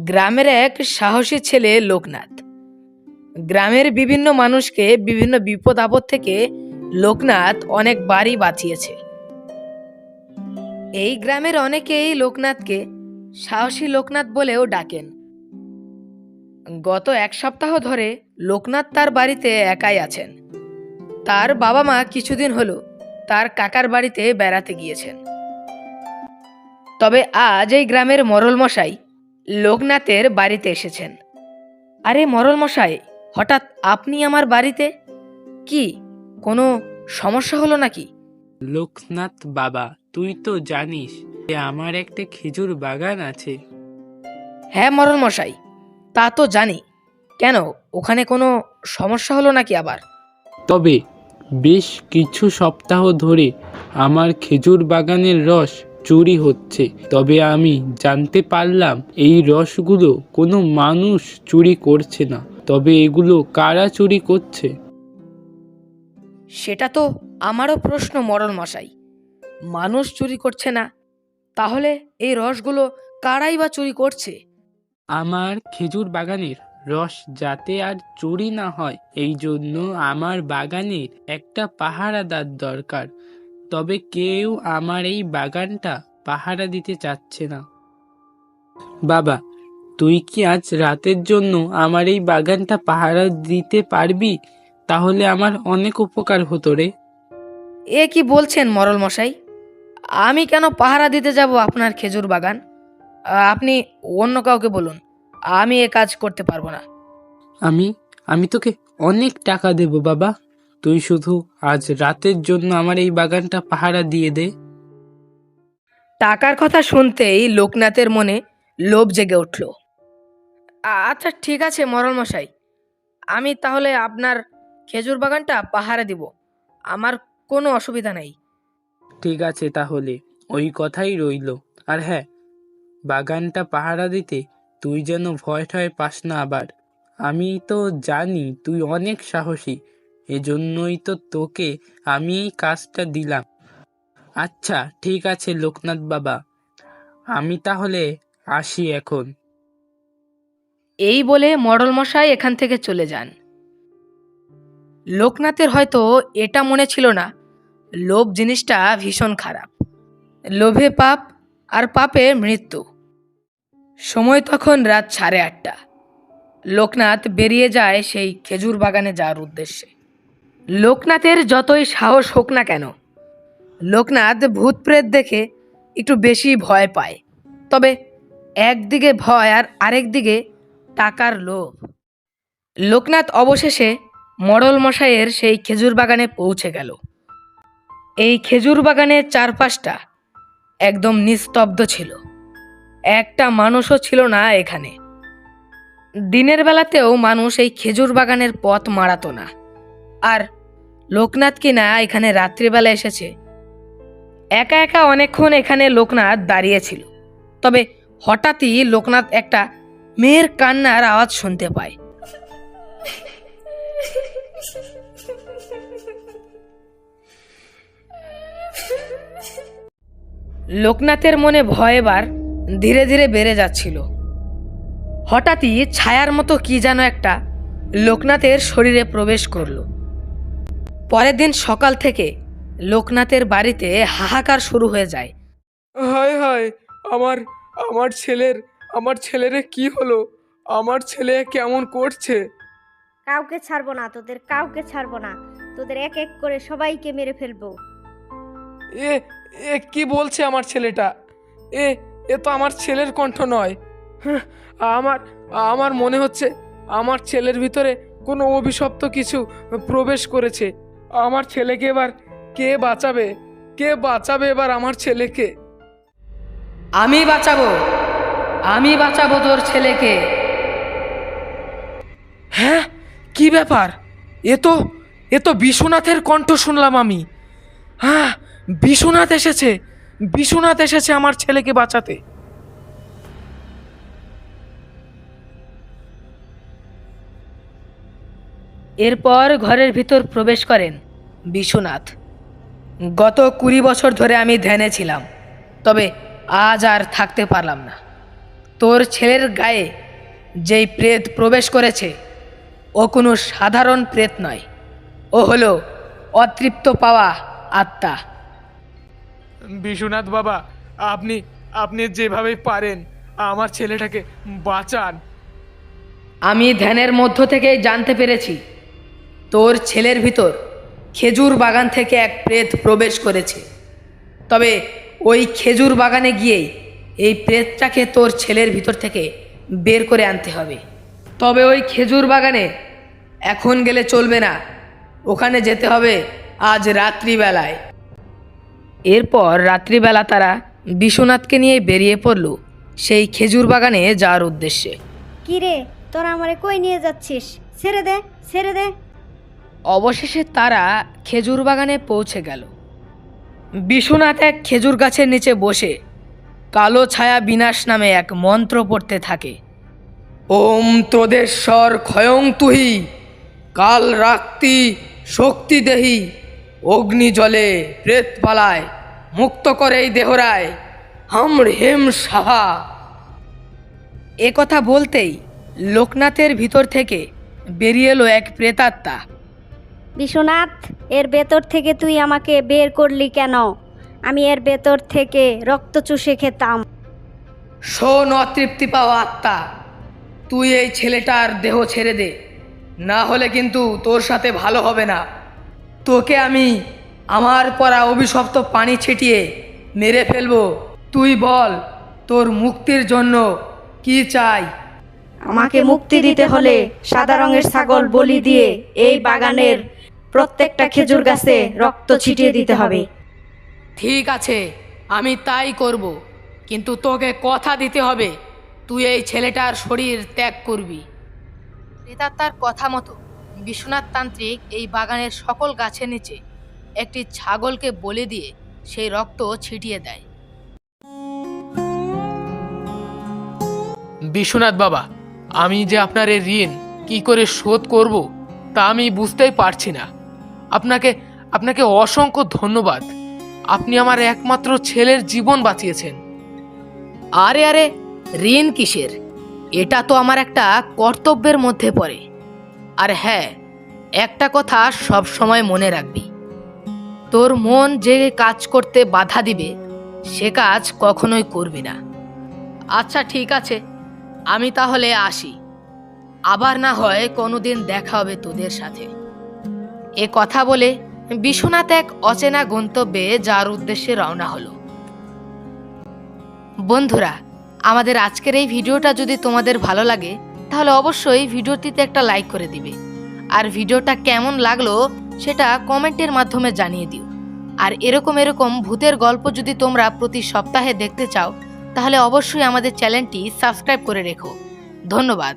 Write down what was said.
গ্রামের এক সাহসী ছেলে লোকনাথ। গ্রামের বিভিন্ন মানুষকে বিভিন্ন বিপদ আপদ থেকে লোকনাথ অনেকবারই বাঁচিয়েছে। এই গ্রামের অনেকেই লোকনাথকে সাহসী লোকনাথ বলেও ডাকেন। গত এক সপ্তাহ ধরে লোকনাথ তার বাড়িতে একাই আছেন। তার বাবা মা কিছুদিন হলো তার কাকার বাড়িতে বেড়াতে গিয়েছেন। তবে আজ এই গ্রামের মোড়ল মশাই লোকনাথের বাড়িতে এসেছেন। আরে মোড়ল মশাই, হঠাৎ আপনি আমার বাড়িতে? কি কোনো সমস্যা হলো নাকি? লোকনাথ বাবা, তুই তো জানিস যে আমার একটা খেজুর বাগান আছে। হ্যাঁ মোড়ল মশাই, তা তো জানি। কেন, ওখানে কোনো সমস্যা হলো নাকি আবার? তবে বেশ কিছু সপ্তাহ ধরে আমার খেজুর বাগানের রস চুরি হচ্ছে। তবে আমি জানতে পারলাম এই রসগুলো কোনো মানুষ চুরি করছে না। তবে এগুলো কারা চুরি করছে? সেটা তো আমারও প্রশ্ন মোড়ল মশাই। মানুষ চুরি করছে না, তাহলে এই রসগুলো কারাই বা চুরি করছে? আমার খেজুর বাগানের রস যাতে আর চুরি না হয়, এই জন্য আমার বাগানের একটা পাহারাদার দরকার। তবে কেউ আমার এই বাগানটা পাহারা দিতে চাচ্ছে না। বাবা, তুই কি আজ রাতের জন্য আমার এই বাগানটা পাহারা দিতে পারবি? তাহলে আমার অনেক উপকার হতো রে। এ কি বলছেন মোড়ল মশাই? আমি কেন পাহারা দিতে যাব আপনার খেজুর বাগান? আপনি অন্য কাউকে বলুন, আমি এ কাজ করতে পারবো না। আমি আমি তোকে অনেক টাকা দেব বাবা, তুই শুধু আজ রাতের জন্য আমার এই বাগানটা পাহারা দিয়ে দে। টাকার কথা শুনতেই লোকনাথের মনে লোভ জেগে উঠল। আচ্ছা ঠিক আছে মোড়ল মশাই, আমি তাহলে আপনার খেজুর বাগানটা পাহারা দিব। আমার কোনো অসুবিধা নেই। ঠিক আছে, তাহলে ওই কথাই রইল। আর হ্যাঁ, বাগানটা পাহারা দিতে তুই যেন ভয় টয় পাস না আবার। আমি তো জানি তুই অনেক সাহসী, এজন্যই তো তোকে আমি এই কাজটা দিলাম। আচ্ছা ঠিক আছে লোকনাথ বাবা, আমি তাহলে আসি এখন। এই বলে মোড়ল মশাই এখান থেকে চলে যান। লোকনাথের হয়তো এটা মনে ছিল না লোভ জিনিসটা ভীষণ খারাপ। লোভে পাপ, আর পাপে মৃত্যু। সময় তখন রাত 8:30। লোকনাথ বেরিয়ে যায় সেই খেজুর বাগানে যাওয়ার উদ্দেশ্যে। লোকনাথের যতই সাহস হোক না কেন, লোকনাথ ভূত প্রেত দেখে একটু বেশি ভয় পায়। তবে একদিকে ভয় আর আরেক দিকে টাকার লোভ। লোকনাথ অবশেষে মোড়ল মশাইয়ের সেই খেজুর বাগানে পৌঁছে গেল। এই খেজুর বাগানের চারপাশটা একদম নিস্তব্ধ ছিল। একটা মানুষও ছিল না এখানে। দিনের বেলাতেও মানুষ এই খেজুর বাগানের পথ মারাতো না। আর লোকনাথ কিনা এখানে রাত্রিবেলা এসেছে। একা একা অনেকক্ষণ এখানে লোকনাথ দাঁড়িয়েছিল। তবে হঠাৎই লোকনাথ একটা মেয়ের কান্নার আওয়াজ শুনতে পায়। লোকনাথের মনে ভয় এবার ধীরে ধীরে বেড়ে যাচ্ছিল। হঠাৎই ছায়ার মতো কি যেন একটা লোকনাথের শরীরে প্রবেশ করলো। পরের দিন সকাল থেকে লোকনাথের বাড়িতে হাহাকার শুরু হয়ে যায়। হায় হায়, আমার আমার ছেলের কি হলো? আমার ছেলে কেমন করছে? কাউকে ছাড়বো না, তোদের কাউকে ছাড়বো না। তোদের এক এক করে সবাইকে মেরে ফেলবো। এ এ কি বলছে আমার ছেলেটা? এ এ তো আমার ছেলের কণ্ঠ নয়। হ্যাঁ, আমার আমার মনে হচ্ছে আমার ছেলের ভিতরে কোনো অভিশপ্ত কিছু প্রবেশ করেছে। আমার ছেলেকে এবার কে বাঁচাবে? কে বাঁচাবে এবার আমার ছেলেকে? আমি বাঁচাবো, আমি বাঁচাবো তোর ছেলেকে। হ্যাঁ, কি ব্যাপার? এ তো বিশ্বনাথের কণ্ঠ শুনলাম আমি। হ্যাঁ, বিশ্বনাথ এসেছে, বিশ্বনাথ এসেছে আমার ছেলেকে বাঁচাতে। এরপর ঘরের ভিতর প্রবেশ করেন বিশ্বনাথ। গত 20 বছর ধরে আমি ধ্যানে ছিলাম, তবে আজ আর থাকতে পারলাম না। তোর ছেলের গায়ে যেই প্রেত প্রবেশ করেছে ও কোনো সাধারণ প্রেত নয়, ও হলো অতৃপ্ত পাওয়া আত্মা। বিশ্বনাথ বাবা, আপনি আপনি যেভাবে পারেন আমার ছেলেটাকে বাঁচান। আমি ধ্যানের মধ্য থেকেই জানতে পেরেছি তোর ছেলের ভিতর খেজুর বাগান থেকে এক প্রেত প্রবেশ করেছে। তবে ওই খেজুর বাগানে গিয়েই এই প্রেতটাকে তোর ছেলের ভিতর থেকে বের করে আনতে হবে। তবে ওই খেজুর বাগানে এখন গেলে চলবে না, ওখানে যেতে হবে আজ রাত্রিবেলায়। এরপর রাত্রিবেলা তারা বিশ্বনাথকে নিয়ে বেরিয়ে পড়ল সেই খেজুর বাগানে যাওয়ার উদ্দেশ্যে। কি রে, তোরা আমারে কই নিয়ে যাচ্ছিস? ছেড়ে দে, ছেড়ে দে। অবশেষে তারা খেজুর বাগানে পৌঁছে গেল। বিশ্বনাথ এক খেজুর গাছের নিচে বসে কালো ছায়া বিনাশ নামে এক মন্ত্র পড়তে থাকে। ওম ত্রদেশ্বর ক্ষয়ং তুহি কাল রাক্তি শক্তি দেহি অগ্নি জলে প্রেত পালায় মুক্ত করে এই দেহরায় হাম হেম সাহা। এ কথা বলতেই লোকনাথের ভিতর থেকে বেরিয়ে এলো এক প্রেতাত্মা। বিশ্বনাথ, এর ভেতর থেকে তুই আমাকে বের করলি কেন? আমি এর ভেতর থেকে রক্ত চুষে খেতাম। শোন অতৃপ্তি পাওয়া আত্মা, তুই এই ছেলেটার দেহ ছেড়ে দে, না হলে কিন্তু তোর সাথে ভালো হবে না। তোকে আমি আমার পরা অভিশপ্ত পানি ছিটিয়ে মেরে ফেলবো। তুই বল তোর মুক্তির জন্য কি চাই? আমাকে মুক্তি দিতে হলে সাদা রঙের ছাগল বলি দিয়ে এই বাগানের প্রত্যেকটা খেজুর গাছে রক্ত ছিটিয়ে দিতে হবে। ঠিক আছে, আমি তাই করব, কিন্তু তোকে কথা দিতে হবে তুই এই ছেলেটার শরীর ত্যাগ করবি। প্রেতাত্মার কথা মতো বিশ্বনাথ তান্ত্রিক এই বাগানের সকল গাছের নিচে একটি ছাগলকে বলি দিয়ে সেই রক্ত ছিটিয়ে দেয়। বিশ্বনাথ বাবা, আমি যে আপনার এই ঋণ কি করে শোধ করব তা আমি বুঝতেই পারছি না। আপনাকে আপনাকে অসংখ্য ধন্যবাদ। আপনি আমার একমাত্র ছেলের জীবন বাঁচিয়েছেন। আরে আরে, ঋণ কিসের? এটা তো আমার একটা কর্তব্যের মধ্যে পড়ে। আর হ্যাঁ, একটা কথা সব সময় মনে রাখবি, তোর মন যে কাজ করতে বাধা দিবে সে কাজ কখনোই করবি না। আচ্ছা ঠিক আছে, আমি তাহলে আসি, আবার না হয় কোনোদিন দেখা হবে তোদের সাথে। এ কথা বলে বিশ্বনাথ এক অচেনা গন্তব্যে যাওয়ার উদ্দেশ্যে রওনা হলো। বন্ধুরা, আমাদের আজকের এই ভিডিওটা যদি তোমাদের ভালো লাগে তাহলে অবশ্যই ভিডিওটিতে একটা লাইক করে দিবে, আর ভিডিওটা কেমন লাগলো সেটা কমেন্টের মাধ্যমে জানিয়ে দিও। আর এরকম ভূতের গল্প যদি তোমরা প্রতি সপ্তাহে দেখতে চাও তাহলে অবশ্যই আমাদের চ্যানেলটি সাবস্ক্রাইব করে রেখো। ধন্যবাদ।